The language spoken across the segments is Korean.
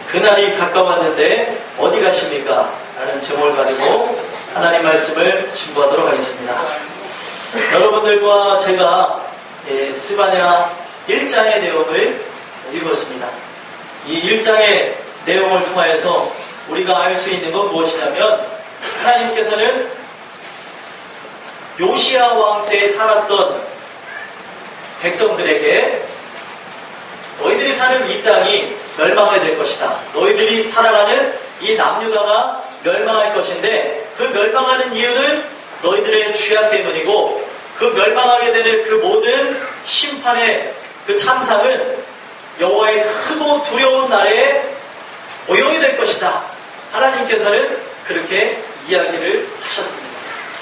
그날이 가까웠는데 어디 가십니까? 라는 제목을 가지고 하나님 말씀을 증거하도록 하겠습니다. 여러분들과 제가 스바냐 1장의 내용을 읽었습니다. 이 1장의 내용을 통하여서 우리가 알 수 있는 건 무엇이냐면, 하나님께서는 요시야 왕 때 살았던 백성들에게 너희들이 사는 이 땅이 멸망하게 될 것이다. 너희들이 살아가는 이 남유다가 멸망할 것인데, 그 멸망하는 이유는 너희들의 죄악 때문이고, 그 멸망하게 되는 그 모든 심판의 그 참상은 여호와의 크고 두려운 날에 오용이 될 것이다. 하나님께서는 그렇게 이야기를 하셨습니다.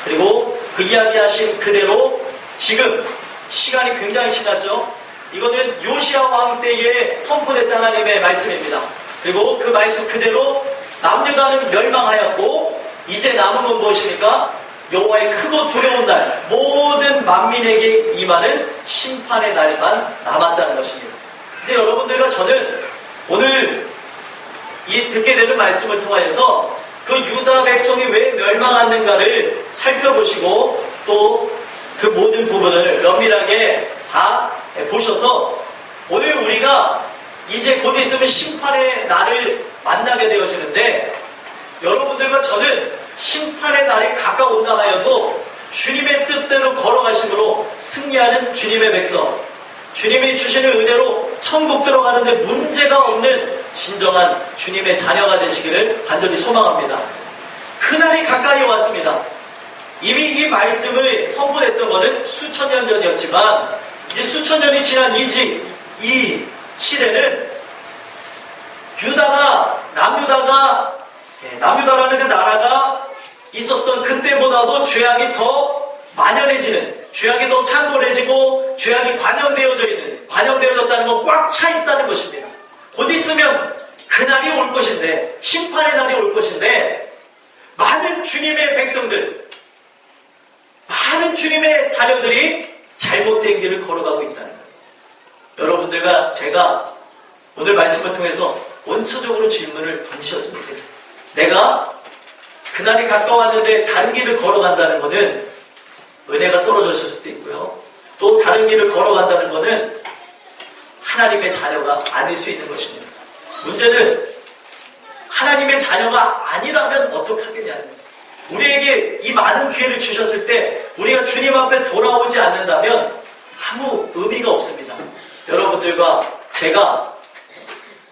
그리고 그 이야기하신 그대로 지금 시간이 굉장히 지났죠. 이거는 요시야 왕 때에 선포됐던 하나님의 말씀입니다. 그리고 그 말씀 그대로 남유다는 멸망하였고, 이제 남은 건 무엇입니까? 여호와의 크고 두려운 날, 모든 만민에게 임하는 심판의 날만 남았다는 것입니다. 이제 여러분들과 저는 오늘 이 듣게 되는 말씀을 통하여서 그 유다 백성이 왜 멸망하는가를 살펴보시고, 또 그 모든 부분을 면밀하게 다 보셔서, 오늘 우리가 이제 곧 있으면 심판의 날을 만나게 되어지는데, 여러분들과 저는 심판의 날이 가까운다 하여도 주님의 뜻대로 걸어가심으로 승리하는 주님의 백성, 주님이 주시는 은혜로 천국 들어가는데 문제가 없는 진정한 주님의 자녀가 되시기를 간절히 소망합니다. 그날이 가까이 왔습니다. 이미 이 말씀을 선포했던 것은 수천 년 전이었지만, 이제 수천 년이 지난 이 시대는 남유다라는 그 나라가 있었던 그때보다도 죄악이 더 만연해지는, 죄악이 더 창궐해지고, 죄악이 관영되어졌다는 건 꽉 차 있다는 것입니다. 곧 있으면 그날이 올 것인데, 심판의 날이 올 것인데, 많은 주님의 백성들, 많은 주님의 자녀들이 잘못된 길을 걸어가고 있다는 거예요. 여러분들과 제가 오늘 말씀을 통해서 원초적으로 질문을 던지셨으면 좋겠어요. 내가 그날이 가까웠는데 다른 길을 걸어간다는 것은 은혜가 떨어졌을 수도 있고요, 또 다른 길을 걸어간다는 것은 하나님의 자녀가 아닐 수 있는 것입니다. 문제는 하나님의 자녀가 아니라면 어떻게 하겠냐는 거예요. 우리에게 이 많은 기회를 주셨을 때 우리가 주님 앞에 돌아오지 않는다면 아무 의미가 없습니다. 여러분들과 제가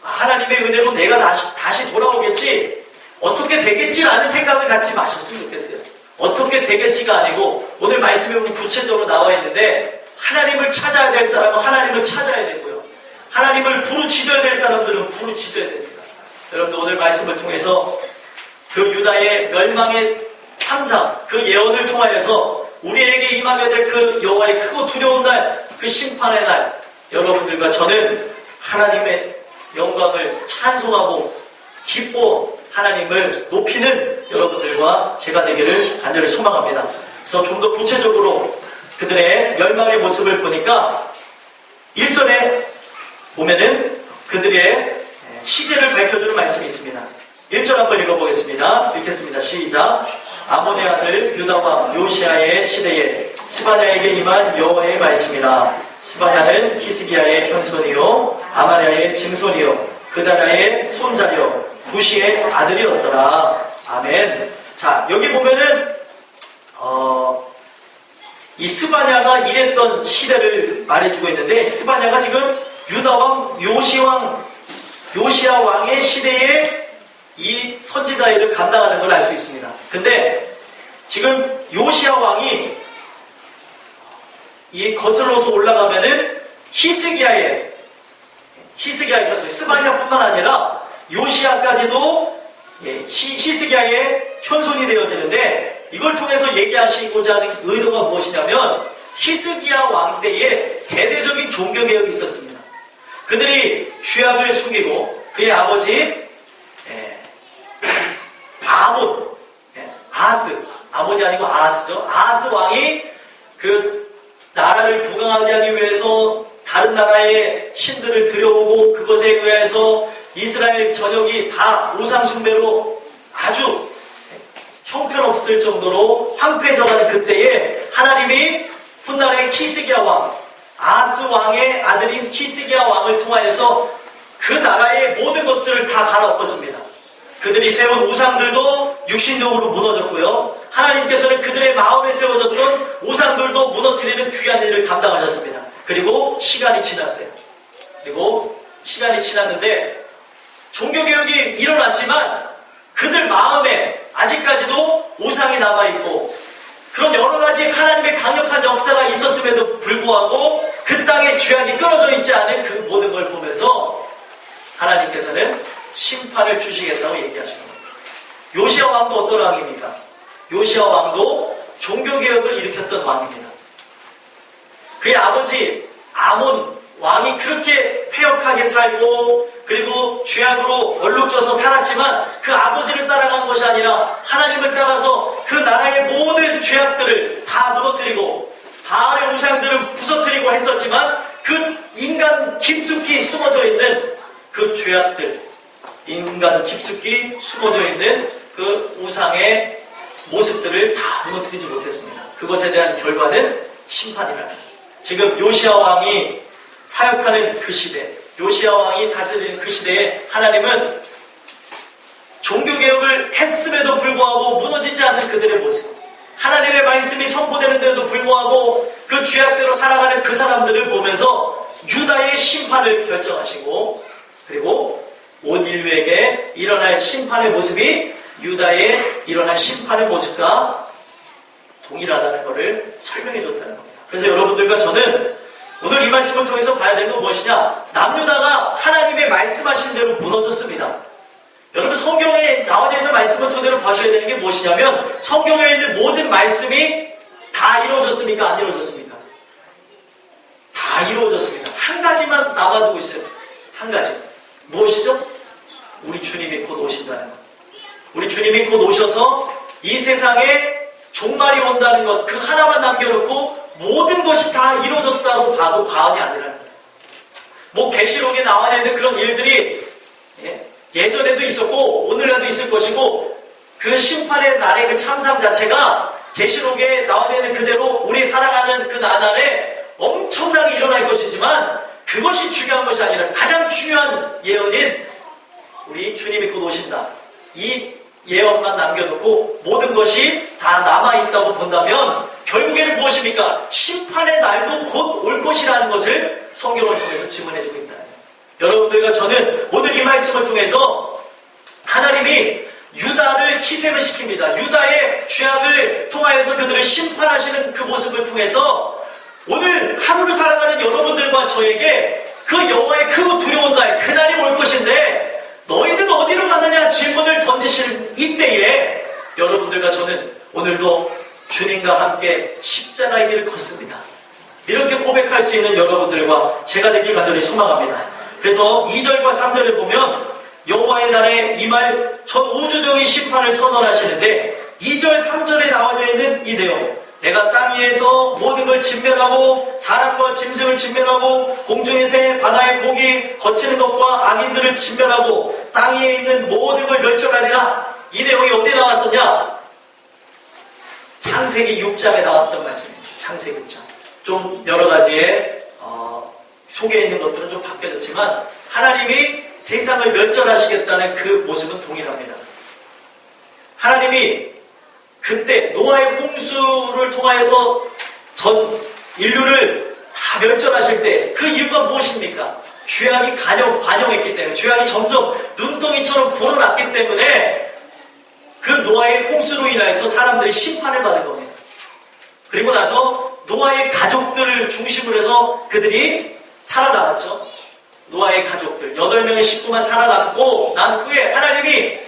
하나님의 은혜로 내가 다시 돌아오겠지, 어떻게 되겠지라는 생각을 갖지 마셨으면 좋겠어요. 어떻게 되겠지가 아니고, 오늘 말씀에 보면 구체적으로 나와 있는데, 하나님을 찾아야 될 사람은 하나님을 찾아야 되고요, 하나님을 부르짖어야 될 사람들은 부르짖어야 됩니다. 여러분들 오늘 말씀을 통해서 그 유다의 멸망의 참상, 그 예언을 통하여서 우리에게 임하게 될 그 여호와의 크고 두려운 날, 그 심판의 날, 여러분들과 저는 하나님의 영광을 찬송하고 기뻐 하나님을 높이는 여러분들과 제가 되기를 간절히 소망합니다. 그래서 좀 더 구체적으로 그들의 멸망의 모습을 보니까 1절에 보면은 그들의 시제를 밝혀주는 말씀이 있습니다. 1절 한번 읽어보겠습니다. 읽겠습니다. 시작. 아몬의 아들 유다왕 요시야의 시대에 스바냐에게 임한 여호와의 말씀이라. 스바냐는 히스기야의 현손이요 아마랴의 증손이요 그다랴의 손자요 구시의 아들이었더라. 아멘. 자, 여기 보면은 이 스바냐가 일했던 시대를 말해주고 있는데, 스바냐가 지금 유다왕 요시야 왕의 시대에 이 선지자 일을 감당하는 걸 알 수 있습니다. 근데 지금 요시야 왕이 이 거슬러서 올라가면은 히스기야의 현손, 스바냐뿐만 아니라 요시야까지도 히스기야의 현손이 되어지는데, 이걸 통해서 얘기하시고자 하는 의도가 무엇이냐면, 히스기야 왕 때에 대대적인 종교개혁이 있었습니다. 그들이 죄악을 숨기고 그의 아버지 아몬이 아니고 아하스죠. 아하스 왕이 그 나라를 부강하게 하기 위해서 다른 나라의 신들을 들여오고 그것에 의해서 이스라엘 전역이 다 우상숭배로 아주 형편없을 정도로 황폐해져가는 그때에 하나님이 훗날에 히스기야 왕, 아스 왕의 아들인 히스기야 왕을 통하여서 그 나라의 모든 것들을 다 갈아엎었습니다. 그들이 세운 우상들도 육신적으로 무너졌고요. 하나님께서는 그들의 마음에 세워졌던 우상들도 무너뜨리는 귀한 일을 감당하셨습니다. 그리고 시간이 지났어요. 그리고 시간이 지났는데 종교개혁이 일어났지만 그들 마음에 아직까지도 우상이 남아있고 그런 여러가지 하나님의 강력한 역사가 있었음에도 불구하고 그 땅에 죄악이 끊어져 있지 않은 그 모든 걸 보면서 하나님께서는 심판을 주시겠다고 얘기하신 겁니다. 요시야 왕도 어떤 왕입니까? 요시야 왕도 종교개혁을 일으켰던 왕입니다. 그의 아버지 아몬 왕이 그렇게 패역하게 살고 그리고 죄악으로 얼룩져서 살았지만 그 아버지를 따라간 것이 아니라 하나님을 따라서 그 나라의 모든 죄악들을 다 무너뜨리고 바알의 우상들을 부서뜨리고 했었지만 그 인간 깊숙이 숨어져 있는 그 죄악들, 인간 깊숙이 숨어져 있는 그 우상의 모습들을 다 무너뜨리지 못했습니다. 그것에 대한 결과는 심판이라. 지금 요시야 왕이 사역하는 그 시대, 요시야 왕이 다스리는 그 시대에 하나님은 종교개혁을 했음에도 불구하고 무너지지 않는 그들의 모습, 하나님의 말씀이 선포되는데도 불구하고 그 죄악대로 살아가는 그 사람들을 보면서 유다의 심판을 결정하시고 그리고 온 인류에게 일어날 심판의 모습이 유다에 일어날 심판의 모습과 동일하다는 것을 설명해 줬다는 겁니다. 그래서 여러분들과 저는 오늘 이 말씀을 통해서 봐야 되는 건 무엇이냐? 남유다가 하나님의 말씀하신 대로 무너졌습니다. 여러분 성경에 나와져 있는 말씀을 토대로 보셔야 되는 게 무엇이냐면 성경에 있는 모든 말씀이 다 이루어졌습니까? 안 이루어졌습니까? 다 이루어졌습니다. 한 가지만 남아두고 있어요. 한 가지. 무엇이죠? 우리 주님이 곧 오신다는 것. 우리 주님이 곧 오셔서 이 세상에 종말이 온다는 것, 그 하나만 남겨놓고 모든 것이 다 이루어졌다고 봐도 과언이 아니라는 거예요. 뭐 계시록에 나와 있는 그런 일들이 예전에도 있었고 오늘날도 있을 것이고 그 심판의 날의 그 참상 자체가 계시록에 나와 있는 그대로 우리 살아가는 그 나날에 엄청나게 일어날 것이지만 그것이 중요한 것이 아니라 가장 중요한 예언인 우리 주님이 곧 오신다. 이 예언만 남겨놓고 모든 것이 다 남아있다고 본다면 결국에는 무엇입니까? 심판의 날도 곧 올 것이라는 것을 성경을 통해서 증언해주고 있다. 여러분들과 저는 오늘 이 말씀을 통해서 하나님이 유다를 희생을 시킵니다. 유다의 죄악을 통하여서 그들을 심판하시는 그 모습을 통해서 오늘 하루를 살아가는 여러분들과 저에게 그 여호와의 크고 두려운 날, 그날이 올 것인데 너희는 어디로 가느냐 질문을 던지실 이때에 여러분들과 저는 오늘도 주님과 함께 십자가의 길을 걷습니다. 이렇게 고백할 수 있는 여러분들과 제가 되길 간절히 소망합니다. 그래서 2절과 3절을 보면 여호와의 날에 임할 전 우주적인 심판을 선언하시는데 2절, 3절에 나와져 있는 이 내용, 내가 땅 위에서 모든 걸 진멸하고 사람과 짐승을 진멸하고 공중의 새, 바다의 고기, 거치는 것과 악인들을 진멸하고 땅 위에 있는 모든 걸 멸절하리라. 이 내용이 어디에 나왔었냐? 창세기 6장에 나왔던 말씀입니다. 창세기 6장. 좀 여러 가지의 속에 있는 것들은 좀 바뀌어졌지만 하나님이 세상을 멸절하시겠다는 그 모습은 동일합니다. 하나님이 그때 노아의 홍수를 통하여서 전 인류를 다 멸절하실 때 그 이유가 무엇입니까? 죄악이 관영했기 때문에, 죄악이 점점 눈덩이처럼 불어났기 때문에 그 노아의 홍수로 인하여서 사람들이 심판을 받은 겁니다. 그리고 나서 노아의 가족들을 중심으로 해서 그들이 살아남았죠. 노아의 가족들 8명의 식구만 살아남고 난 후에 하나님이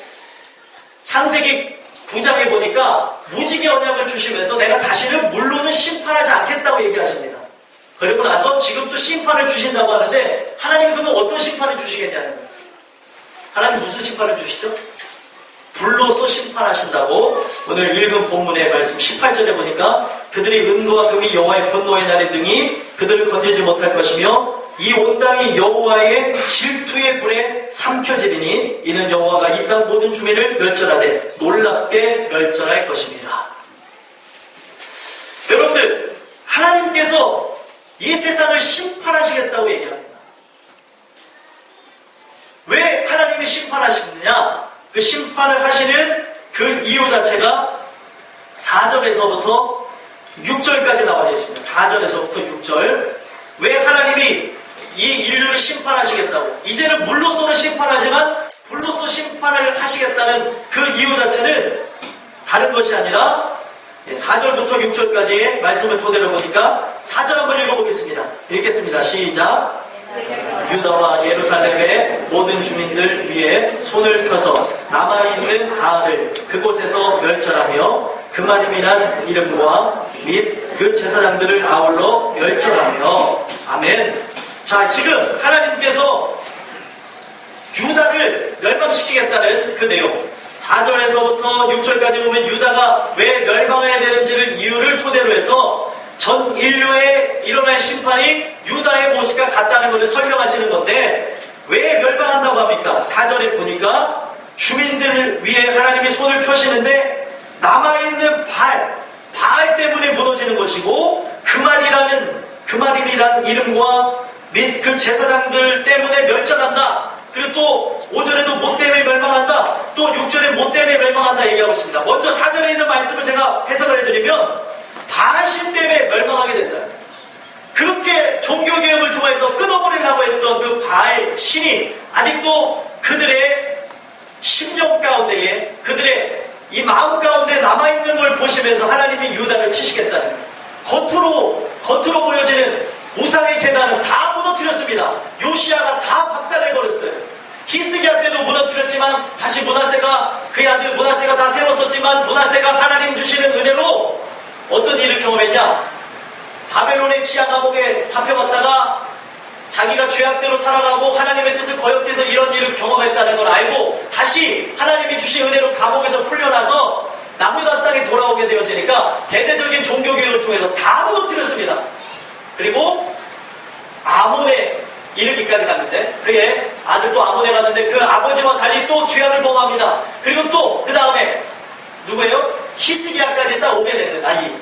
창세기 9장에 보니까 무지개 언약을 주시면서 내가 다시는 물로는 심판하지 않겠다고 얘기하십니다. 그리고 나서 지금 또 심판을 주신다고 하는데 하나님이 그러면 어떤 심판을 주시겠냐는 거예요. 하나님 무슨 심판을 주시죠? 불로서 심판하신다고 오늘 읽은 본문의 말씀 18절에 보니까 그들이 은과 금이 여호와의 분노의 날에 등이 그들을 건지지 못할 것이며 이 온 땅이 여호와의 질투 투의 불에 삼켜지리니 이는 여호와가 이 땅 모든 주민을 멸절하되 놀랍게 멸절할 것입니다. 여러분들, 하나님께서 이 세상을 심판하시겠다고 얘기합니다. 왜 하나님이 심판하시느냐? 그 심판을 하시는 그 이유 자체가 4절에서부터 6절까지 나와 있습니다. 4절에서부터 6절. 왜 하나님이 이 인류를 심판하시겠다고, 이제는 물로서는 심판하지만 불로서 심판을 하시겠다는 그 이유 자체는 다른 것이 아니라 4절부터 6절까지의 말씀을 토대로 보니까 4절 한번 읽어보겠습니다. 읽겠습니다. 시작. 유다와 예루살렘의 모든 주민들 위에 손을 펴서 남아있는 바알을 그곳에서 멸절하며 그마림이란 이름과 및 그 제사장들을 아울러 멸절하며. 아멘. 자, 지금 하나님께서 유다를 멸망시키겠다는 그 내용, 4절에서부터 6절까지 보면 유다가 왜 멸망해야 되는지를 이유를 토대로 해서 전 인류에 일어날 심판이 유다의 모습과 같다는 것을 설명하시는 건데, 왜 멸망한다고 합니까? 4절에 보니까 주민들 위에 하나님이 손을 펴시는데 남아있는 바알 때문에 무너지는 것이고, 그마림이라는 이름과 및 그 제사장들 때문에 멸절한다. 그리고 또 5절에도 못 때문에 멸망한다. 또 6절에 못 때문에 멸망한다 얘기하고 있습니다. 먼저 4절에 있는 말씀을 제가 해석을 해드리면 바알신 때문에 멸망하게 된다. 그렇게 종교개혁을 통해서 끊어버리려고 했던 그 바알 신이 아직도 그들의 심령 가운데에, 그들의 이 마음 가운데 남아있는 걸 보시면서 하나님이 유다를 치시겠다는 거예요. 겉으로 보여지는 우상의 제단은 다 무너뜨렸습니다. 요시야가 다 박살내버렸어요. 히스기야 때도 무너뜨렸지만 다시 므낫세가, 그의 아들 므낫세가 다 세웠었지만 므낫세가 하나님 주시는 은혜로 어떤 일을 경험했냐? 바벨론의 지하 감옥에 잡혀갔다가 자기가 죄악대로 살아가고 하나님의 뜻을 거역해서 이런 일을 경험했다는 걸 알고 다시 하나님이 주신 은혜로 감옥에서 풀려나서 남유다 땅에 돌아오게 되어지니까 대대적인 종교개혁을 통해서 다 무너뜨렸습니다. 그리고 아몬에 이르기까지 갔는데, 그의 아들도 아몬에 갔는데 그 아버지와 달리 또 죄악을 범합니다. 그리고 또 그 다음에 누구예요? 히스기야까지 딱 오게 되는,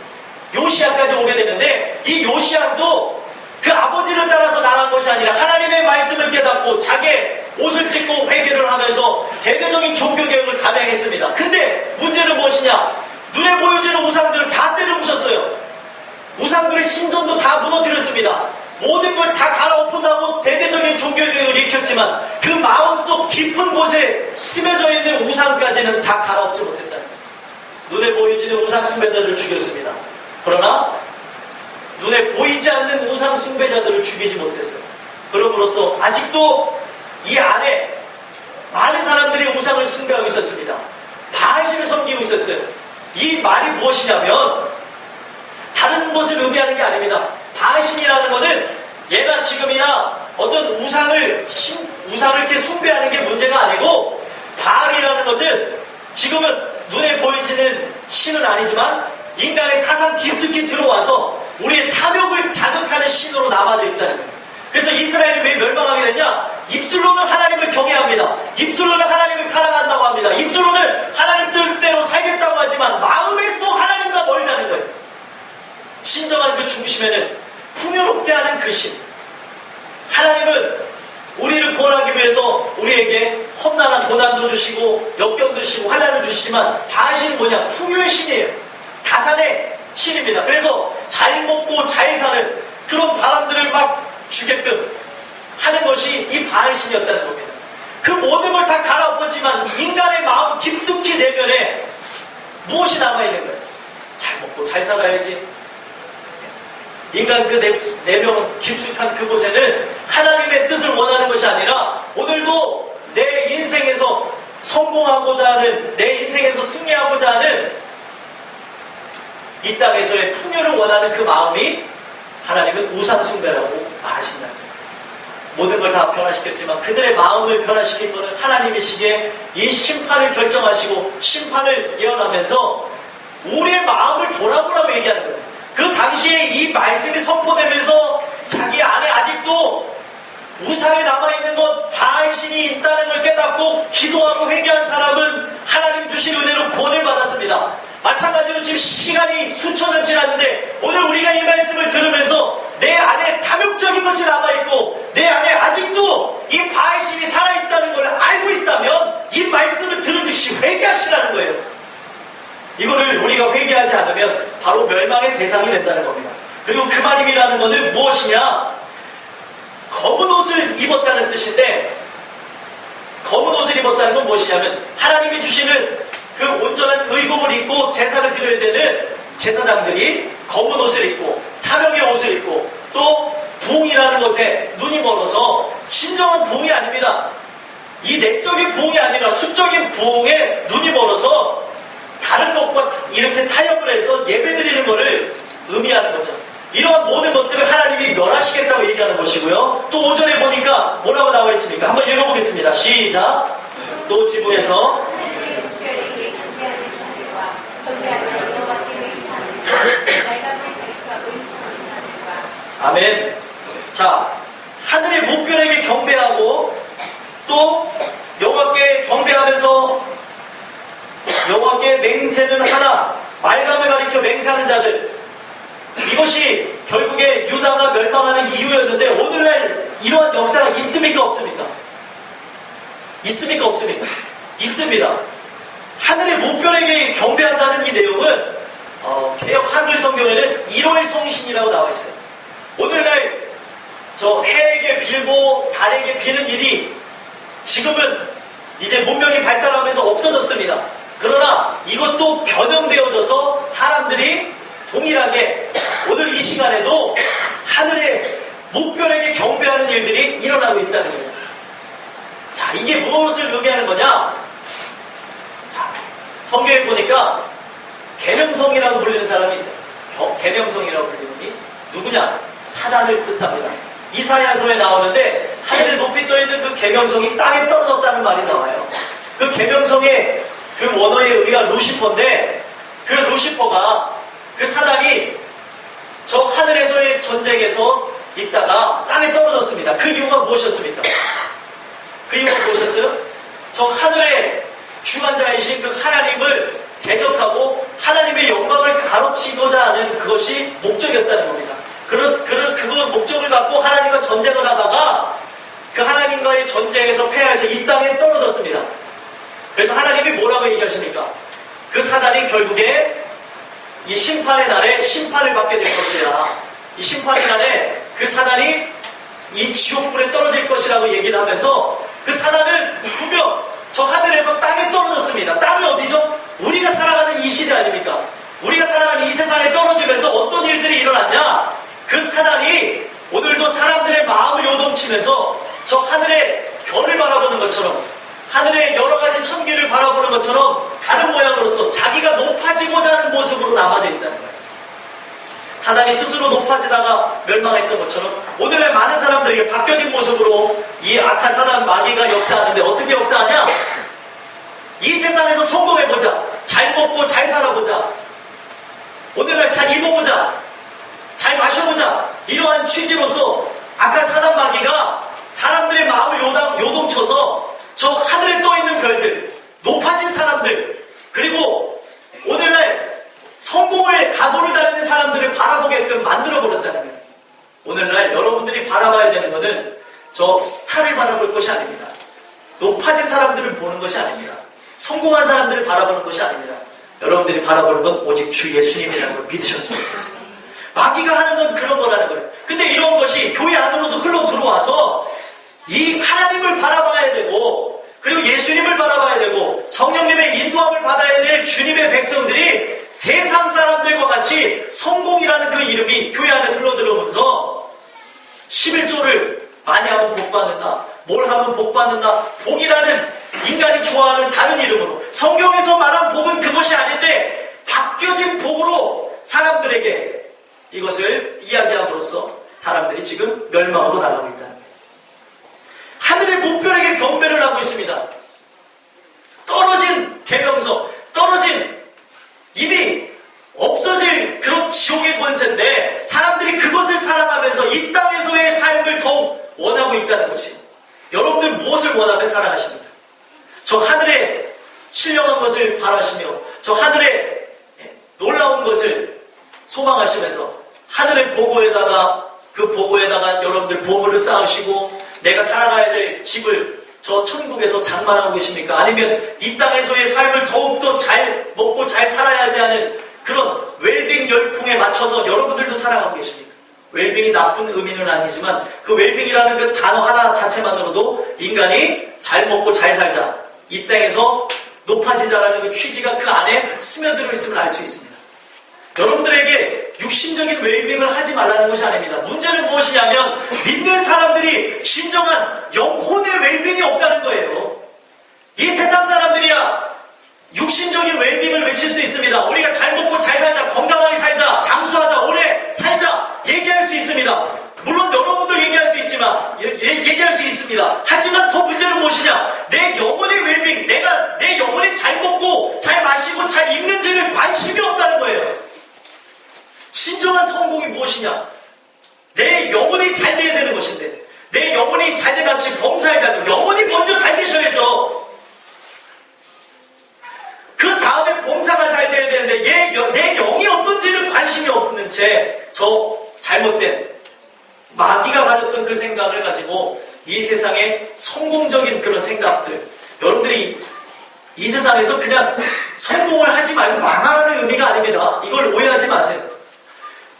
요시야까지 오게 되는데, 이 요시야도 그 아버지를 따라서 나간 것이 아니라 하나님의 말씀을 깨닫고 자기의 옷을 찢고 회개를 하면서 대대적인 종교개혁을 감행했습니다. 근데 문제는 무엇이냐? 눈에 보여지는 우상들을 다 때려 부셨어요. 우상들의 신전도 다 무너뜨렸습니다. 모든 걸 다 갈아엎은다고 대대적인 종교개혁을 일으켰지만 그 마음속 깊은 곳에 스며져 있는 우상까지는 다 갈아엎지 못했다. 눈에 보이지는 우상 숭배자들을 죽였습니다. 그러나 눈에 보이지 않는 우상 숭배자들을 죽이지 못했어요. 그럼으로써 아직도 이 안에 많은 사람들이 우상을 숭배하고 있었습니다. 바알신을 섬기고 있었어요. 이 말이 무엇이냐면 다른 것을 의미하는 게 아닙니다. 바알신이라는 것은 예나 지금이나 어떤 우상을 이렇게 숭배하는 게 문제가 아니고, 바알이라는 것은 지금은 눈에 보이지는 신은 아니지만 인간의 사상 깊숙이 들어와서 우리의 탐욕을 자극하는 신으로 남아져 있다는 거예요. 그래서 이스라엘이 왜 멸망하게 됐냐? 입술로는 하나님을 경외합니다. 입술로는 하나님을 사랑한다고 합니다. 입술로는 하나님 뜻대로 살겠다고 하지만 마음의 속 하나님과 멀다는 거예요. 진정한 그 중심에는 풍요롭게 하는 그 신. 하나님은 우리를 구원하기 위해서 우리에게 험난한 고난도 주시고 역경도 주시고 환난을 주시지만 바알신은 뭐냐? 풍요의 신이에요. 다산의 신입니다. 그래서 잘 먹고 잘 사는 그런 바람들을 막 주게끔 하는 것이 이 바알신이었다는 겁니다. 그 모든 걸 다 갈아엎었지만 인간의 마음 깊숙이 내면에 무엇이 남아있는 거예요? 잘 먹고 잘 살아야지. 인간 그 내면 깊숙한 그곳에는 하나님의 뜻을 원하는 것이 아니라 오늘도 내 인생에서 성공하고자 하는, 내 인생에서 승리하고자 하는 이 땅에서의 풍요를 원하는 그 마음이 하나님은 우상숭배라고 말하신다. 모든 걸 다 변화시켰지만 그들의 마음을 변화시킨 것은 하나님이시기에 이 심판을 결정하시고 심판을 예언하면서 우리의 마음을 돌아보라고 얘기하는 거예요. 그 당시에 이 말씀이 선포되면서 자기 안에 아직도 우상에 남아있는 것 바알신이 있다는 걸 깨닫고 기도하고 회개한 사람은 하나님 주신 은혜로 구원을 받았습니다. 마찬가지로 지금 시간이 수천 년 지났는데 오늘 우리가 이 말씀을 들으면서 내 안에 탐욕적인 것이 남아있고 내 안에 아직도 이 바알신이 살아있다는 걸 알고 있다면 이 말씀을 들은 즉시 회개하시라는 거예요. 이거를 우리가 회개하지 않으면 바로 멸망의 대상이 된다는 겁니다. 그리고 그마님이라는 것은 무엇이냐? 검은 옷을 입었다는 뜻인데, 검은 옷을 입었다는 건 무엇이냐면 하나님이 주시는 그 온전한 의복을 입고 제사를 드려야 되는 제사장들이 검은 옷을 입고 탐욕의 옷을 입고 또 부흥이라는 것에 눈이 멀어서 진정한 부흥이 아닙니다. 이 내적인 부흥이 아니라 수적인 부흥에 눈이 멀어서 다른 것과 이렇게 타협을 해서 예배드리는 것을 의미하는 거죠. 이러한 모든 것들을 하나님이 멸하시겠다고 얘기하는 것이고요. 또 5절에 보니까 뭐라고 나와 있습니까? 한번 읽어보겠습니다. 시작. 또 지붕에서 아멘. 자, 하늘의 목별에게 경배하고 또 여호와께 경배하면서 여호와께 맹세는 하나, 말감을 가리켜 맹세하는 자들, 이것이 결국에 유다가 멸망하는 이유였는데 오늘날 이러한 역사가 있습니까? 없습니까? 있습니까? 없습니까? 있습니다. 하늘의 목별에게 경배한다는 이 내용은 개역 한글 성경에는 1월 성신이라고 나와 있어요. 오늘날 저 해에게 빌고 달에게 비는 일이 지금은 이제 문명이 발달하면서 없어졌습니다. 그러나 이것도 변형되어져서 사람들이 동일하게 오늘 이 시간에도 하늘의 목별에게 경배하는 일들이 일어나고 있다는 거예요. 자, 이게 무엇을 의미하는 거냐? 자, 성경에 보니까 계명성이라고 불리는 사람이 있어요. 계명성이라고 불리는 게 누구냐? 사단을 뜻합니다. 이사야서에 나오는데 하늘에 높이 떠있는 그 계명성이 땅에 떨어졌다는 말이 나와요. 그 계명성의 그 원어의 의미가 루시퍼인데 그 루시퍼가 그 사단이 저 하늘에서의 전쟁에서 있다가 땅에 떨어졌습니다. 그 이유가 무엇이었습니까? 그 이유가 무엇이었어요? 저 하늘의 주관자이신 그 하나님을 대적하고 하나님의 영광을 가로치고자 하는 그것이 목적이었다는 겁니다. 그 목적을 갖고 하나님과 전쟁을 하다가 그 하나님과의 전쟁에서 패해서 이 땅에 떨어졌습니다. 그래서 하나님이 뭐라고 얘기하십니까? 그 사단이 결국에 이 심판의 날에 심판을 받게 될 것이라, 이 심판의 날에 그 사단이 이 지옥불에 떨어질 것이라고 얘기를 하면서 그 사단은 분명 저 하늘에서 땅에 떨어졌습니다. 땅이 어디죠? 우리가 살아가는 이 시대 아닙니까? 우리가 살아가는 이 세상에 떨어지면서 어떤 일들이 일어났냐? 그 사단이 오늘도 사람들의 마음을 요동치면서 저 하늘의 별을 바라보는 것처럼, 하늘의 여러 가지 천기를 바라보는 것처럼 다른 모양으로서 자기가 높아지고자 하는 모습으로 남아져 있다는 거예요. 사단이 스스로 높아지다가 멸망했던 것처럼 오늘날 많은 사람들에게 바뀌어진 모습으로 이 악한 사단 마귀가 역사하는데 어떻게 역사하냐? 이 세상에서 성공해보자, 잘 먹고 잘 살아보자, 오늘날 잘 입어보자, 잘 마셔보자, 이러한 취지로서 악한 사단 마귀가 사람들의 마음을 요동쳐서 저 하늘에 떠있는 별들, 높아진 사람들, 그리고 오늘날 성공을 가도를 다니는 사람들을 바라보게끔 만들어버렸다는 거예요. 오늘날 여러분들이 바라봐야 되는 것은 저 스타를 바라볼 것이 아닙니다. 높아진 사람들을 보는 것이 아닙니다. 성공한 사람들을 바라보는 것이 아닙니다. 여러분들이 바라보는 건 오직 주 예수님이라는 걸 믿으셨으면 좋겠습니다. 마귀가 하는 건 그런 거라는 거예요. 근데 이런 것이 교회 안으로도 흘러 들어와서 이 하나님을 바라봐야 되고, 그리고 예수님을 바라봐야 되고, 성령님의 인도함을 받아야 될 주님의 백성들이 세상 사람들과 같이 성공이라는 그 이름이 교회 안에 흘러 들어오면서 11조를 많이 하면 복 받는다, 뭘 하면 복 받는다, 복이라는 인간이 좋아하는 다른 이름으로, 성경에서 말한 복은 그것이 아닌데 바뀌어진 복으로 사람들에게 이것을 이야기함으로써 사람들이 지금 멸망으로 나가고 있다는 거예요. 하늘의 목별에게 경배를 하고 있습니다. 떨어진 계명서, 떨어진 이미 없어질 그런 지옥의 권세인데 사람들이 그것을 사랑하면서 이 땅에서의 삶을 더욱 원하고 있다는 것입니다. 신령한 것을 바라시며 저 하늘의 놀라운 것을 소망하시면서 하늘의 보고에다가 그 보고에다가 여러분들 보물을 쌓으시고 내가 살아가야 될 집을 저 천국에서 장만하고 계십니까? 아니면 이 땅에서의 삶을 더욱더 잘 먹고 잘 살아야지 하는 그런 웰빙 열풍에 맞춰서 여러분들도 살아가고 계십니까? 웰빙이 나쁜 의미는 아니지만 그 웰빙이라는 그 단어 하나 자체만으로도 인간이 잘 먹고 잘 살자, 이 땅에서 높아지자라는 그 취지가 그 안에 스며들어 있음을 알 수 있습니다. 여러분들에게 육신적인 웰빙을 하지 말라는 것이 아닙니다. 문제는 무엇이냐면 믿는 사람들이 진정한 영혼의 웰빙이 없다는 거예요. 이 세상 사람들이야 육신적인 웰빙을 외칠 수 있습니다. 우리가 잘 먹고 잘 살자, 건강하게 살자, 장수하자, 오래 살자 얘기할 수 있습니다. 물론 여러분도 얘기할 수 있지만 얘기할 수 있습니다. 하지만 더 문제는 무엇이냐? 내 영혼의 웰빙, 내가 내 영혼이 잘 먹고 잘 마시고 잘 입는지를 관심이 없다는 거예요. 진정한 성공이 무엇이냐? 내 영혼이 잘 돼야 되는 것인데 내 영혼이 잘 되면 같이 범사에 영혼이 먼저 잘 되셔야죠. 그 다음에 봉사가 잘 돼야 되는데 내 영이 어떤지는 관심이 없는 채 저 잘못된 마귀가 가졌던 그 생각을 가지고 이 세상의 성공적인 그런 생각들, 여러분들이 이 세상에서 그냥 성공을 하지 말고 망하라는 의미가 아닙니다. 이걸 오해하지 마세요.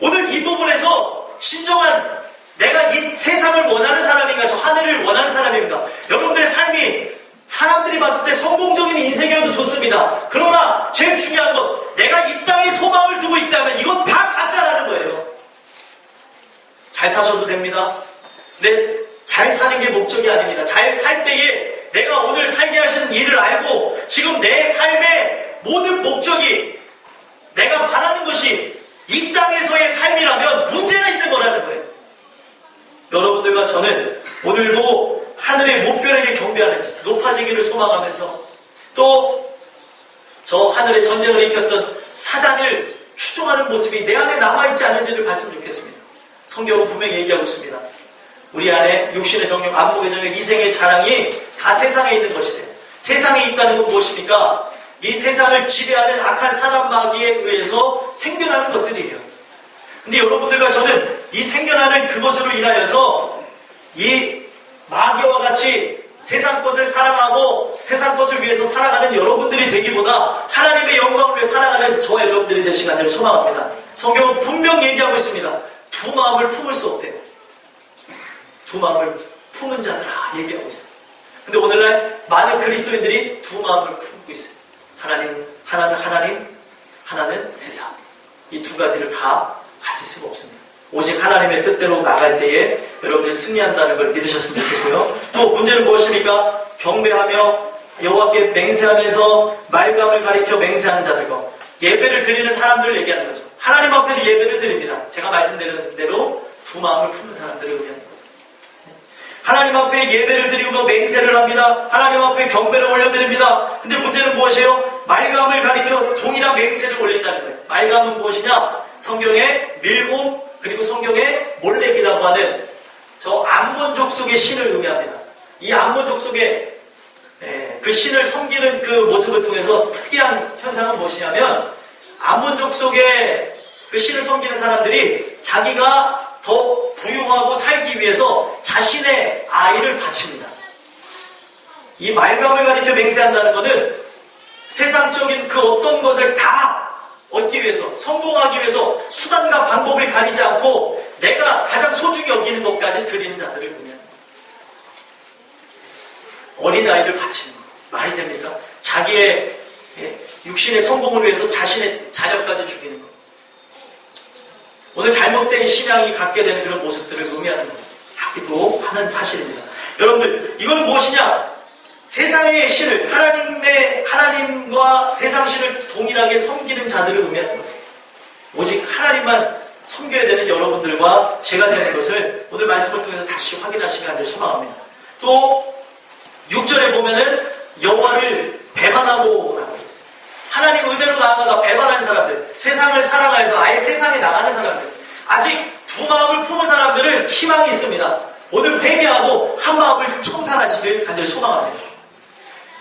오늘 이 부분에서 진정한 내가 이 세상을 원하는 사람인가 저 하늘을 원하는 사람입니다. 여러분들의 삶이 사람들이 봤을 때 성공적인 인생이어도 좋습니다. 그러나 제일 중요한 건 내가 이 땅에 소망을 두고 있다면 이건 다 가짜라는 거예요. 잘 사셔도 됩니다. 근데 잘 사는 게 목적이 아닙니다. 잘 살 때에 내가 오늘 살게 하시는 일을 알고 지금 내 삶의 모든 목적이 내가 바라는 것이 이 땅에서의 삶이라면 문제가 있는 거라는 거예요. 여러분들과 저는 오늘도 하늘의 목별에게 경배하는지 높아지기를 소망하면서 또 저 하늘의 전쟁을 일으켰던 사단을 추종하는 모습이 내 안에 남아있지 않은지를 봤으면 좋겠습니다. 성경은 분명히 얘기하고 있습니다. 우리 안에 육신의 정욕, 안목의 정욕, 이생의 자랑이 다 세상에 있는 것이래. 세상에 있다는 건 무엇입니까? 이 세상을 지배하는 악한 사단 마귀에 의해서 생겨나는 것들이에요. 근데 여러분들과 저는 이 생겨나는 그것으로 인하여서 이 마귀와 같이 세상 것을 사랑하고 세상 것을 위해서 살아가는 여러분들이 되기보다 하나님의 영광을 위해 살아가는 저와 여러분들이 될 시간을 소망합니다. 성경은 분명히 얘기하고 있습니다. 두 마음을 품을 수 없대요. 두 마음을 품은 자들아 얘기하고 있어요. 근데 오늘날 많은 그리스도인들이 두 마음을 품고 있어요. 하나는 하나님, 하나는 세상. 이 두 가지를 다 가질 수가 없습니다. 오직 하나님의 뜻대로 나갈 때에 여러분들이 승리한다는 걸 믿으셨으면 좋겠고요. 또 문제는 무엇입니까? 경배하며 여호와께 맹세하면서 말감을 가리켜 맹세하는 자들과 예배를 드리는 사람들을 얘기하는 거죠. 하나님 앞에도 예배를 드립니다. 제가 말씀드린 대로 두 마음을 품은 사람들을 의미하는 거죠. 하나님 앞에 예배를 드리고 맹세를 합니다. 하나님 앞에 경배를 올려드립니다. 근데 문제는 무엇이에요? 말감을 가리켜 동일한 맹세를 올린다는 거예요. 말감은 무엇이냐? 성경의 밀고 그리고 성경의 몰렉이라고 하는 저 암몬 족속의 신을 의미합니다. 이 암몬 족속의 그 신을 섬기는 그 모습을 통해서 특이한 현상은 무엇이냐면 암몬 족속의 그 신을 섬기는 사람들이 자기가 더 부유하고 살기 위해서 자신의 아이를 바칩니다. 이 말감을 가리켜 맹세한다는 것은 세상적인 그 어떤 것을 다 얻기 위해서, 성공하기 위해서 수단과 방법을 가리지 않고 내가 가장 소중히 여기는 것까지 드리는 자들을 의미합니다. 어린아이를 바치는 것. 말이 됩니까? 자기의 육신의 성공을 위해서 자신의 자녀까지 죽이는 것. 오늘 잘못된 신앙이 갖게 되는 그런 모습들을 의미하는 것. 하기도 하는 사실입니다. 여러분들, 이건 무엇이냐? 세상의 신을, 하나님과 세상 신을 동일하게 섬기는 자들을 의미하는 거죠. 오직 하나님만 섬겨야 되는 여러분들과 제가 되는 것을 오늘 말씀을 통해서 다시 확인하시길 하길 소망합니다. 또 6절에 보면은 여호와를 배반하고 라고 있어요. 하나님 의대로 나아가다 배반하는 사람들, 세상을 사랑해서 아예 세상에 나가는 사람들, 아직 두 마음을 품은 사람들은 희망이 있습니다. 오늘 회개하고 한 마음을 청산하시길 간절히 소망합니다.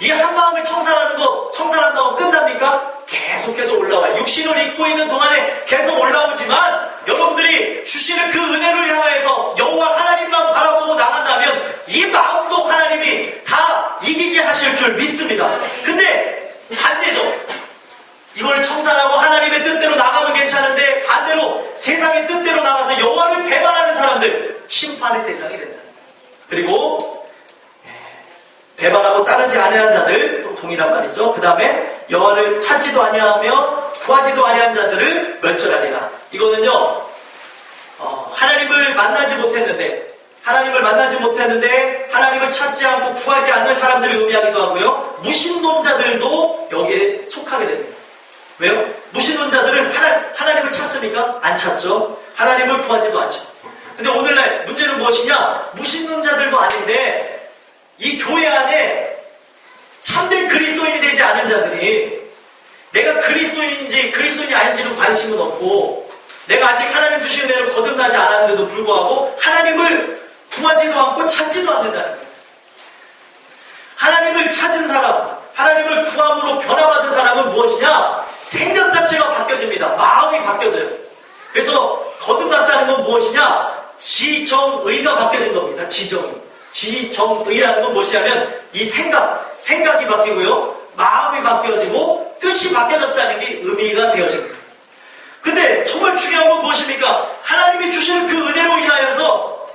이 한 마음을 청산한다고 끝납니까? 계속해서 올라와요. 육신을 입고 있는 동안에 계속 올라오지만 여러분들이 주시는 그 은혜를 향해서 여호와 하나님만 바라보고 나간다면 이 마음도 하나님이 다 이기게 하실 줄 믿습니다. 근데 반대죠. 이걸 청산하고 하나님의 뜻대로 나가면 괜찮은데 반대로 세상의 뜻대로 나가서 여호와를 배반하는 사람들 심판의 대상이 된다. 그리고 배반하고 따르지 아니한 자들 또 동일한 말이죠. 그 다음에 여호와를 찾지도 아니하며 구하지도 아니한 자들을 멸절하리라. 이거는요 하나님을 만나지 못했는데 하나님을 찾지 않고 구하지 않는 사람들을 의미하기도 하고요. 무신론자들도 여기에 속하게 됩니다. 왜요? 무신론자들은 하나님을 찾습니까? 안 찾죠. 하나님을 구하지도 않죠. 근데 오늘날 문제는 무엇이냐? 무신론자들도 아닌데 이 교회 안에 참된 그리스도인이 되지 않은 자들이 내가 그리스도인인지 그리스도인이 아닌지는 관심은 없고 내가 아직 하나님 주신 은혜를 거듭나지 않았는데도 불구하고 하나님을 구하지도 않고 찾지도 않는다는 거예요. 하나님을 찾은 사람, 하나님을 구함으로 변화받은 사람은 무엇이냐? 생각 자체가 바뀌어집니다. 마음이 바뀌어져요. 그래서 거듭났다는 건 무엇이냐? 지정의가 바뀌어진 겁니다. 지정의라는 건 무엇이냐면 이 생각이 바뀌고요. 마음이 바뀌어지고 뜻이 바뀌어졌다는 게 의미가 되어집니다. 근데 정말 중요한 건 무엇입니까? 하나님이 주시는 그 은혜로 인하여서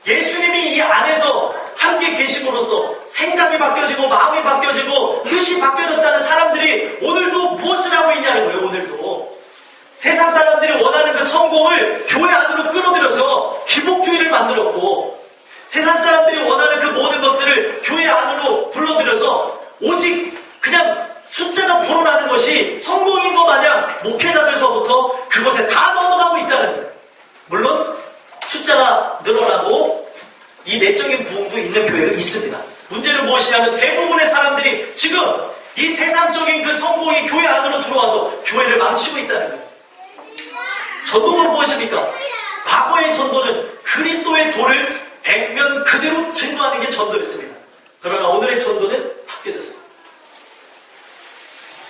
예수님이 이 안에서 함께 계심으로써 생각이 바뀌어지고 마음이 바뀌어지고 뜻이 바뀌어졌다는 사람들이 오늘도 무엇을 하고 있냐는 거예요. 오늘도 세상 사람들이 원하는 그 성공을 교회 안으로 끌어들여서 기복주의를 만들었고 세상 사람들이 원하는 그 모든 것들을 교회 안으로 불러들여서 오직 그냥 숫자가 불어나는 것이 성공인 것 마냥 목회자들서부터 그것에 다 넘어가고 있다는 거예요. 물론 숫자가 늘어나고 이 내적인 부흥도 있는 교회가 있습니다. 문제는 무엇이냐면 대부분의 사람들이 지금 이 세상적인 그 성공이 교회 안으로 들어와서 교회를 망치고 있다는 거예요. 전도가 무엇입니까? 과거의 전도는 그리스도의 도를 액면 그대로 증거하는 게 전도였습니다. 그러나 오늘의 전도는 바뀌어졌습니다.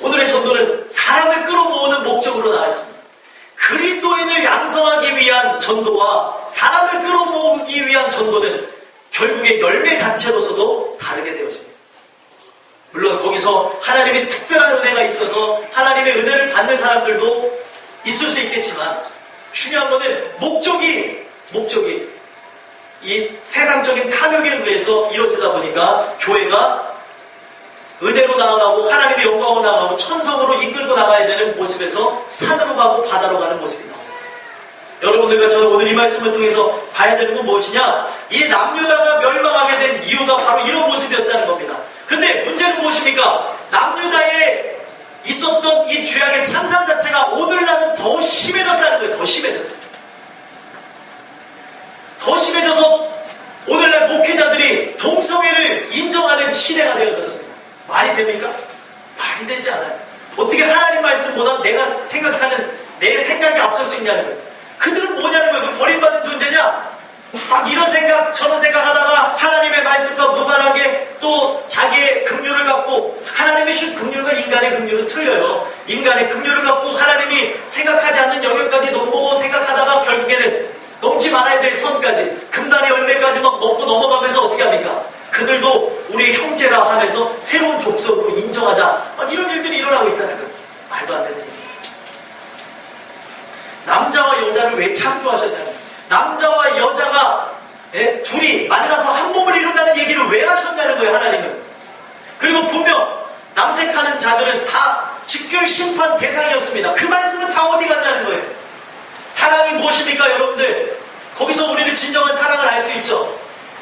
오늘의 전도는 사람을 끌어모으는 목적으로 나와 있습니다. 그리스도인을 양성하기 위한 전도와 사람을 끌어모으기 위한 전도는 결국에 열매 자체로서도 다르게 되어집니다. 물론 거기서 하나님의 특별한 은혜가 있어서 하나님의 은혜를 받는 사람들도 있을 수 있겠지만 중요한 것은 목적이 이 세상적인 탐욕에 의해서 이루어지다 보니까 교회가 은혜로 나아가고 하나님의 영광으로 나아가고 천성으로 이끌고 나가야 되는 모습에서 산으로 가고 바다로 가는 모습이 나옵니다. 여러분들과 저는 오늘 이 말씀을 통해서 봐야 되는 건 무엇이냐? 이 남유다가 멸망하게 된 이유가 바로 이런 모습이었다는 겁니다. 근데 문제는 무엇입니까? 남유다에 있었던 이 죄악의 참상 자체가 오늘날은 더 심해졌다는 거예요. 더 심해졌습니다. 더 심해져서 오늘날 목회자들이 동성애를 인정하는 시대가 되어졌습니다. 말이 됩니까? 말이 되지 않아요. 어떻게 하나님 말씀보다 내가 생각하는 내 생각이 앞설 수 있냐는 거예요. 그들은 뭐냐는 거예요. 그 버림받은 존재냐? 막 이런 생각 저런 생각하다가 하나님의 말씀과 무관하게 또 자기의 긍휼을 갖고 하나님이 준 긍휼과 인간의 긍휼은 틀려요. 인간의 긍휼을 갖고 하나님이 생각하지 않는 영역까지 넘보고 생각하다가 결국에는 넘지 말아야 될 선까지 금단의 열매까지 막 먹고 넘어가면서 어떻게 합니까? 그들도 우리 형제라 하면서 새로운 족속으로 인정하자 막 이런 일들이 일어나고 있다는 거예요. 말도 안 되는 일이에요. 남자와 여자를 왜 창조하셨냐는 거예요. 남자와 여자가 둘이 만나서 한 몸을 이룬다는 얘기를 왜 하셨냐는 거예요. 하나님은. 그리고 분명 남색하는 자들은 다 직결 심판 대상이었습니다. 그 말씀은 다 어디 갔냐는 거예요. 사랑이 무엇입니까 여러분들? 거기서 우리는 진정한 사랑을 알 수 있죠.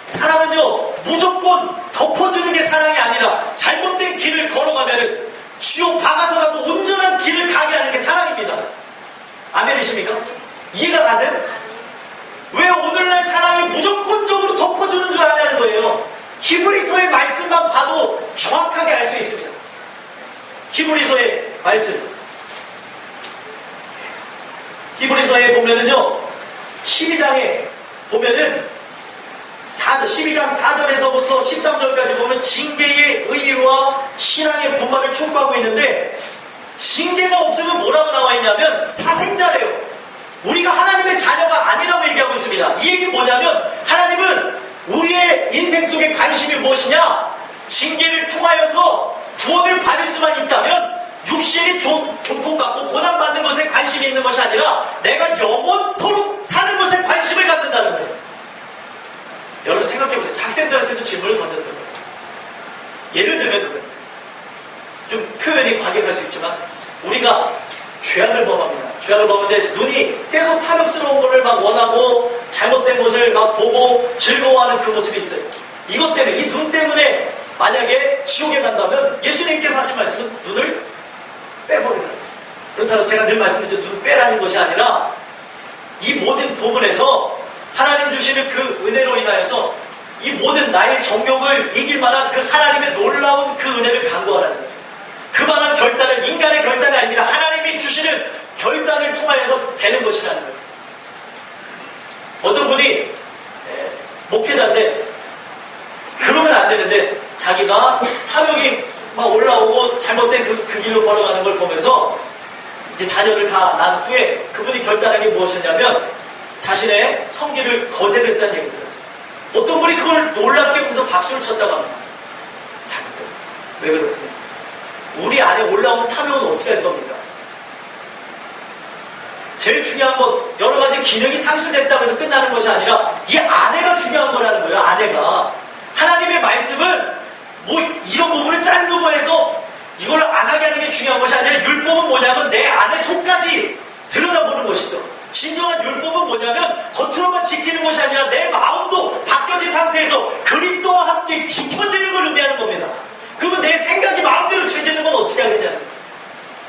사랑은요 무조건 덮어주는 게 사랑이 아니라 잘못된 길을 걸어가면은 쥐어 박아서라도 온전한 길을 가게 하는 게 사랑입니다. 아멘이십니까? 이해가 가세요? 왜 오늘날 사랑이 무조건적으로 덮어주는 줄 아냐는 거예요. 히브리서의 말씀만 봐도 정확하게 알 수 있습니다. 히브리서의 말씀 히브리서에 보면은요 12장에 보면은 12장 4절에서부터 13절까지 보면 징계의 의의와 신앙의 분만을 촉구하고 있는데, 징계가 없으면 뭐라고 나와 있냐면 사생자래요. 우리가 하나님의 자녀가 아니라고 얘기하고 있습니다. 이 얘기 뭐냐면, 하나님은 우리의 인생 속에 관심이 무엇이냐? 징계를 통하여서 구원을 받을 수만 있다면 육신이 고통받고 고난받는 것에 관심이 있는 것이 아니라 내가 영원토록 사는 것에 관심을 갖는다는 거예요. 여러분 생각해보세요. 학생들한테도 질문을 던졌던 거예요. 예를 들면 좀 표현이 과격할 수 있지만, 우리가 죄악을 범합니다. 죄악을 범하는데 눈이 계속 탐욕스러운 것을 막 원하고 잘못된 것을 막 보고 즐거워하는 그 모습이 있어요. 이것 때문에, 이 눈 때문에 만약에 지옥에 간다면 예수님께서 하신 말씀은 눈을 빼버리라 했어요. 그렇다고 제가 늘 말씀드렸죠. 눈 빼라는 것이 아니라 이 모든 부분에서 하나님 주시는 그 은혜로 인하여서 이 모든 나의 정욕을 이길 만한 그 하나님의 놀라운 그 은혜를 간구하라는 거예요. 그만한 결단은 인간의 결단이 아닙니다. 하나님이 주시는 결단을 통하여서 되는 것이라는 거예요. 어떤 분이 목회자인데 그러면 안 되는데 자기가 탐욕이 막 올라오고 잘못된 그 길로 걸어가는 걸 보면서 이제 자녀를 다 낳은 후에 그분이 결단한 게 무엇이냐면 자신의 성기를 거세했다는 얘기를 들었어요. 어떤 분이 그걸 놀랍게 보면서 박수를 쳤다고 합니다. 잘못된. 왜 그렇습니까? 우리 안에 올라오는 탐욕은 어떻게 할 겁니까? 제일 중요한 건 여러 가지 기능이 상실됐다고 해서 끝나는 것이 아니라 이 아내가 중요한 거라는 거예요. 아내가. 하나님의 말씀은 뭐 이런 부분을 자르고 해서 이걸 안 하게 하는 게 중요한 것이 아니라 율법은 뭐냐면 내 안의 속까지 들여다보는 것이죠. 진정한 율법은 뭐냐면 겉으로만 지키는 것이 아니라 내 마음도 바뀌어진 상태에서 그리스도와 함께 지켜지는 걸 의미하는 겁니다. 그러면 내 생각이 마음대로 죄짓는 건 어떻게 하겠냐는 거예요.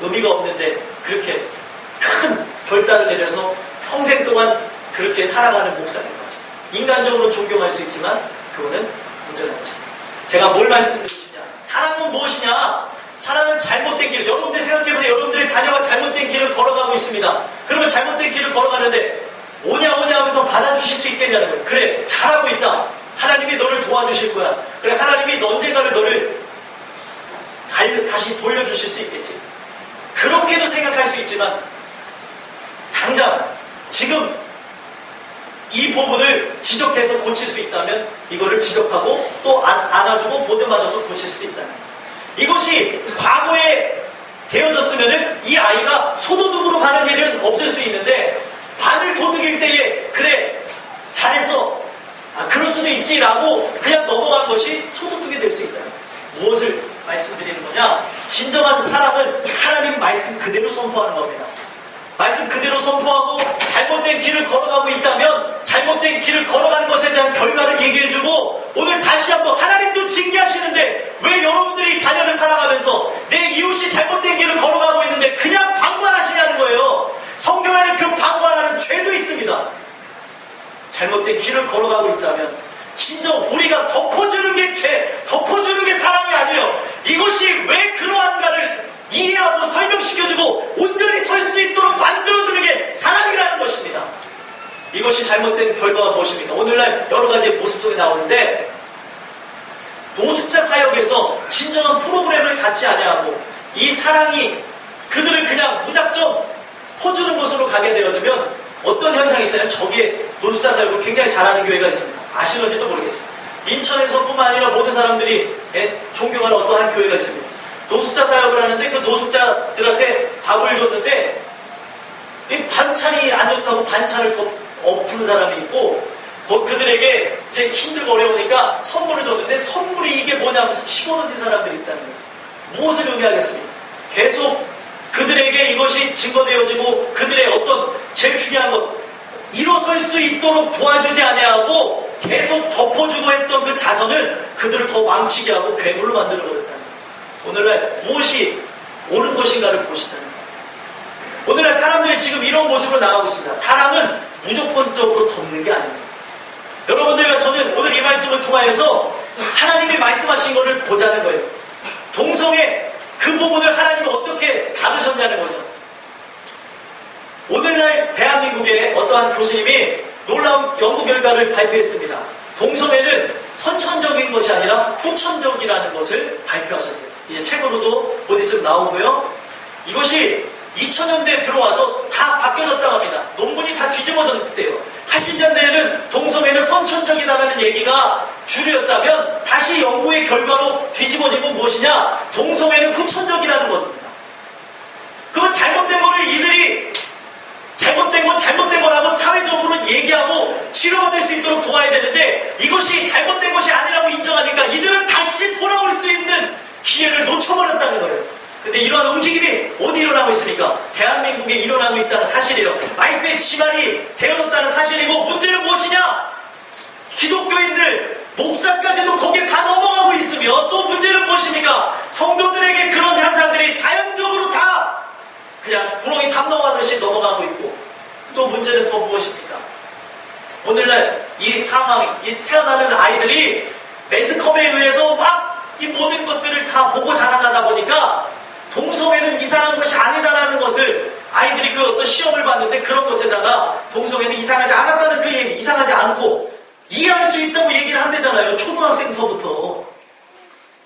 의미가 없는데 그렇게 큰 결단을 내려서 평생 동안 그렇게 살아가는 목사님 같습니다. 인간적으로 존경할 수 있지만 그거는 문제는 것입니다. 제가 뭘 말씀드리시냐? 사랑은 무엇이냐? 사랑은 잘못된 길. 여러분들 생각해보세요. 여러분들의 자녀가 잘못된 길을 걸어가고 있습니다. 그러면 잘못된 길을 걸어가는데 오냐 하면서 받아주실 수 있겠냐는 거예요. 그래, 잘하고 있다. 하나님이 너를 도와주실 거야. 그래, 하나님이 언젠가를 너를 다시 돌려주실 수 있겠지. 그렇게도 생각할 수 있지만 당장 지금 이 부분을 지적해서 고칠 수 있다면 이거를 지적하고 또 안아주고 보듬어줘서 고칠 수 있다는 거예요. 이것이 과거에 되어졌으면은 이 아이가 소도둑으로 가는 일은 없을 수 있는데 바늘 도둑일 때에 그래 잘했어 그럴 수도 있지라고 그냥 넘어간 것이 소도둑이 될 수 있다. 무엇을 말씀드리는 거냐? 진정한 사랑은 하나님 말씀 그대로 선포하는 겁니다. 말씀 그대로 선포하고 잘못된 길을 걸어가고 있다면 잘못된 길을 걸어가는 것에 대한 결과를 얘기해주고 오늘 다시 한번 하나님도 징계하시는데 왜 여러분들이 자녀를 사랑하면서 내 이웃이 잘못된 길을 걸어가고 있는데 그냥 방관하시냐는 거예요. 성경에는 그 방관하는 죄도 있습니다. 잘못된 길을 걸어가고 있다면 진정 우리가 덮어주는 게 죄, 덮어주는 게 사랑이 아니에요. 이것이 왜 그러한가를 이해하고 설명시켜주고 온전히 설 수 있도록 만들어주는 게 사랑이라는 것입니다. 이것이 잘못된 결과가 무엇입니까? 오늘날 여러 가지 모습 속에 나오는데 노숙자 사역에서 진정한 프로그램을 갖지 아니하고 이 사랑이 그들을 그냥 무작정 퍼주는 곳으로 가게 되어지면 어떤 현상이 있어요? 저기에 노숙자 사역을 굉장히 잘하는 교회가 있습니다. 아시는지도 모르겠어요. 인천에서뿐만 아니라 모든 사람들이 존경하는 어떠한 교회가 있습니다. 노숙자 사역을 하는데 그 노숙자들한테 밥을 줬는데 이 반찬이 안 좋다고 반찬을 더 엎는 사람이 있고 그들에게 이제 힘들고 어려우니까 선물을 줬는데 선물이 이게 뭐냐면서 치고 넘긴 사람들이 있다는 거예요. 무엇을 의미하겠습니까? 계속 그들에게 이것이 증거되어지고 그들의 어떤 제일 중요한 것 일어설 수 있도록 도와주지 아니하고 계속 덮어주고 했던 그 자선은 그들을 더 망치게 하고 괴물로 만들어버렸다는 거예요. 오늘날 무엇이 옳은 것인가를 보시잖아요. 오늘날 사람들이 지금 이런 모습으로 나가고 있습니다. 사랑은 무조건적으로 덮는 게 아닙니다. 여러분들과 저는 오늘 이 말씀을 통하여서 하나님이 말씀하신 것을 보자는 거예요. 동성애 그 부분을 하나님이 어떻게 다루셨냐는 거죠. 오늘날 대한민국의 어떠한 교수님이 놀라운 연구 결과를 발표했습니다. 동성애는 선천적인 것이 아니라 후천적이라는 것을 발표하셨어요. 이제 책으로도 곧 있으면 나오고요. 이것이 2000년대에 들어와서 다 바뀌어졌다고 합니다. 논문이 다 뒤집어졌대요. 80년대에는 동성애는 선천적이다라는 얘기가 주류였다면 다시 연구의 결과로 뒤집어진 건 무엇이냐? 동성애는 후천적이라는 겁니다. 그건 잘못된 거를 이들이 잘못된 거라고 사회적으로 얘기하고 치료받을 수 있도록 도와야 되는데 이것이 잘못된 것이 아니라고 인정하니까 이들은 다시 돌아올 수 있는 기회를 놓쳐버렸다는 거예요. 근데 이러한 움직임이 어디 일어나고 있습니까? 대한민국에 일어나고 있다는 사실이에요. 말세의 지말이 되어졌다는 사실이고 문제는 무엇이냐? 기독교인들, 목사까지도 거기에 다 넘어가고 있으며 또 문제는 무엇입니까? 성도들에게 그런 현상들이 자연적으로 다 그냥 구렁이 탐 넘어가듯이 넘어가고 있고 또 문제는 더 무엇입니까? 오늘날 이 상황, 이 태어나는 아이들이 매스컴에 의해서 막 이 모든 것들을 다 보고 자라나다 보니까 동성애는 이상한 것이 아니다라는 것을 아이들이 그 어떤 시험을 봤는데 그런 것에다가 동성애는 이상하지 않았다는 그 얘기, 이상하지 않고 이해할 수 있다고 얘기를 한대잖아요. 초등학생서부터.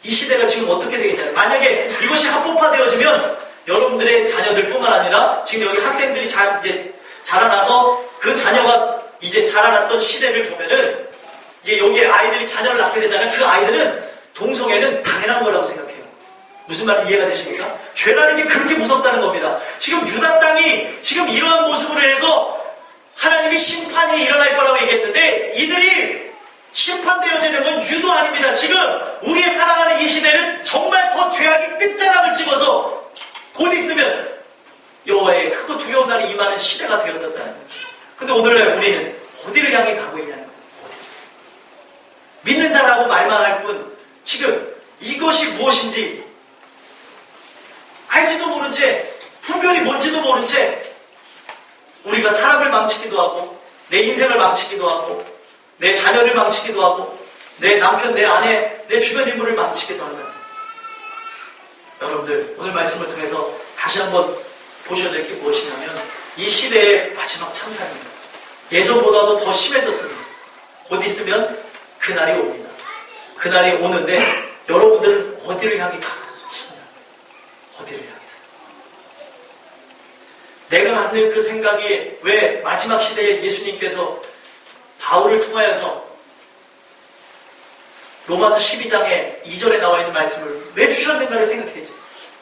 이 시대가 지금 어떻게 되겠냐면 만약에 이것이 합법화되어지면 여러분들의 자녀들뿐만 아니라 지금 여기 학생들이 이제 자라나서 그 자녀가 이제 자라났던 시대를 보면은 이제 여기에 아이들이 자녀를 낳게 되잖아요. 그 아이들은 동성애는 당연한 거라고 생각해요. 무슨 말인지 이해가 되십니까? 죄라는 게 그렇게 무섭다는 겁니다. 지금 유다 땅이 지금 이러한 모습으로 해서 하나님이 심판이 일어날 거라고 얘기했는데 이들이 심판되어지는 건 유도 아닙니다. 지금 우리의 사랑하는 이 시대는 정말 더 죄악이 끝자락을 찍어서 곧 있으면 여호와의 크고 두려운 날이 임하는 시대가 되어졌다는 거예요. 근데 오늘날 우리는 어디를 향해 가고 있냐는 거예요. 믿는 자라고 말만 할 뿐 지금 이것이 무엇인지 알지도 모른 채 분별이 뭔지도 모른 채 우리가 사람을 망치기도 하고 내 인생을 망치기도 하고 내 자녀를 망치기도 하고 내 남편, 내 아내, 내 주변 인물을 망치기도 하는 여러분들 오늘 말씀을 통해서 다시 한번 보셔야 될 게 무엇이냐면 이 시대의 마지막 찬사입니다. 예전보다도 더 심해졌습니다. 곧 있으면 그날이 옵니다. 그날이 오는데 여러분들은 어디를 향해 가시냐? 어디를 향해서? 내가 갖는 그 생각이 왜 마지막 시대에 예수님께서 바울을 통하여서 로마서 12장에 2절에 나와 있는 말씀을 왜 주셨는가를 생각해야지.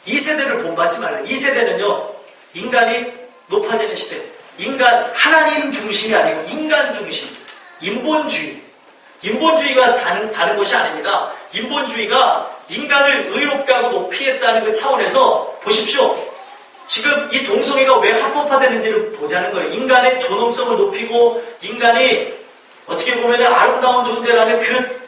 이 세대를 본받지 말라. 이 세대는요, 인간이 높아지는 시대. 인간, 하나님 중심이 아니고 인간 중심. 인본주의가 다른 것이 아닙니다. 인본주의가 인간을 의롭게 하고 높이 했다는 그 차원에서 보십시오. 지금 이 동성애가 왜 합법화되는지를 보자는 거예요. 인간의 존엄성을 높이고 인간이 어떻게 보면 아름다운 존재라는 그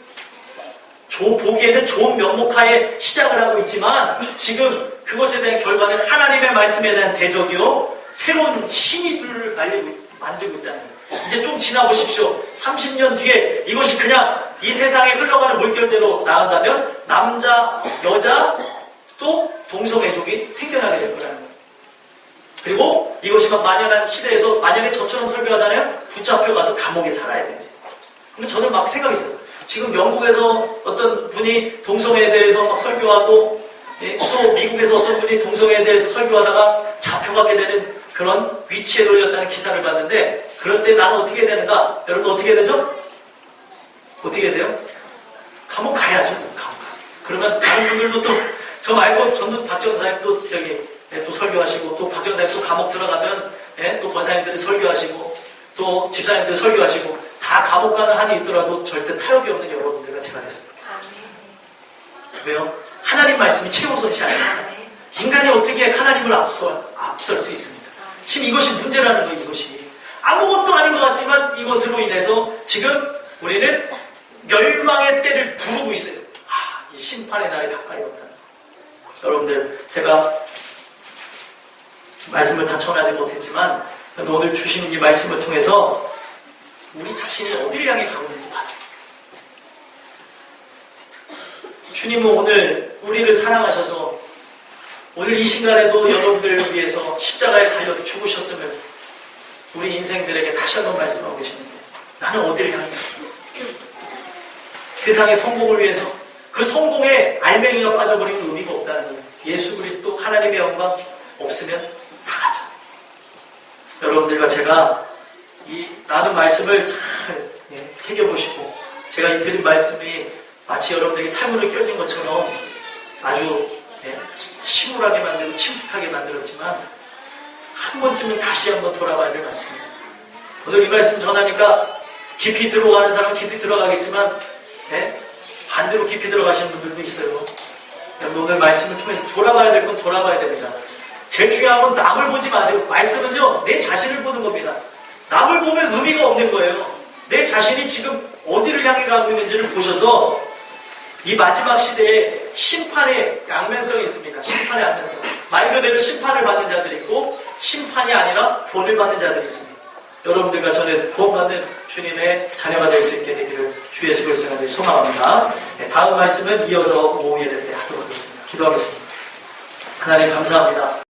보기에는 좋은 면목하에 시작을 하고 있지만 지금 그것에 대한 결과는 하나님의 말씀에 대한 대적이요 새로운 신의들을 만들고 있다는 거예요. 이제 좀 지나보십시오. 30년 뒤에 이것이 그냥 이 세상에 흘러가는 물결대로 나간다면 남자, 여자 또 동성애족이 생겨나게 될 거라는 거예요. 그리고 이것이 막 만연한 시대에서 만약에 저처럼 설교하잖아요. 붙잡혀 가서 감옥에 살아야 되지. 그럼 저는 막 생각했어요. 지금 영국에서 어떤 분이 동성애에 대해서 막 설교하고 또 미국에서 어떤 분이 동성애에 대해서 설교하다가 잡혀가게 되는 그런 위치에 돌렸다는 기사를 봤는데 그럴 때 나는 어떻게 해야 되는가? 여러분 어떻게 해야 되죠? 어떻게 해야 돼요? 감옥 가야죠. 감옥. 그러면 다른 분들도 또 저 말고 전도 박정사님 또 또 설교하시고 또 박정사님 또 감옥 들어가면 또 권사님들이 설교하시고 또 집사님들이 설교하시고 다 감옥 가는 한이 있더라도 절대 타협이 없는 여러분들과 제가 됐습니다. 왜요? 하나님 말씀이 최우선시 아닙니다. 인간이 어떻게 하나님을 앞설 수 있습니다. 지금 이것이 문제라는 거예요. 이것이 아무것도 아닌 것 같지만 이것으로 인해서 지금 우리는 멸망의 때를 부르고 있어요. 이 심판의 날이 가까이 온다. 여러분들 제가 말씀을 다 전하지 못했지만 오늘 주시는 이 말씀을 통해서 우리 자신이 어디를 향해 가고 있는지 봤습니다. 주님은 오늘 우리를 사랑하셔서 오늘 이 시간에도 여러분들을 위해서 십자가에 달려 죽으셨음을 우리 인생들에게 다시 한번 말씀하고 계시는데 나는 어디를 향해 가고 세상의 성공을 위해서 그 성공에 알맹이가 빠져버리면 의미가 없다는 거예요. 예수 그리스도 하나님의 영광 없으면 다 가죠. 여러분들과 제가 이 나눈 말씀을 잘 새겨보시고, 제가 이 드린 말씀이 마치 여러분들에게 찬물을 껴진 것처럼 아주 침울하게 만들고 침숙하게 만들었지만 한 번쯤은 다시 한번 돌아봐야 될 말씀입니다. 오늘 이 말씀 전하니까 깊이 들어가는 사람은 깊이 들어가겠지만 반대로 깊이 들어가시는 분들도 있어요. 오늘 말씀을 통해서 돌아봐야 될 건 돌아봐야 됩니다. 제일 중요한 건 남을 보지 마세요. 말씀은요, 내 자신을 보는 겁니다. 남을 보면 의미가 없는 거예요. 내 자신이 지금 어디를 향해 가고 있는지를 보셔서 이 마지막 시대에 심판의 양면성이 있습니다. 심판의 양면성. 말 그대로 심판을 받는 자들이 있고 심판이 아니라 구원을 받는 자들이 있습니다. 여러분들과 저는 구원받는 주님의 자녀가 될 수 있게 되기를 주 예수 그리스도의 이름으로 소망합니다. 다음 말씀은 이어서 오후 예배 때 하도록 하겠습니다. 기도하겠습니다. 하나님 감사합니다.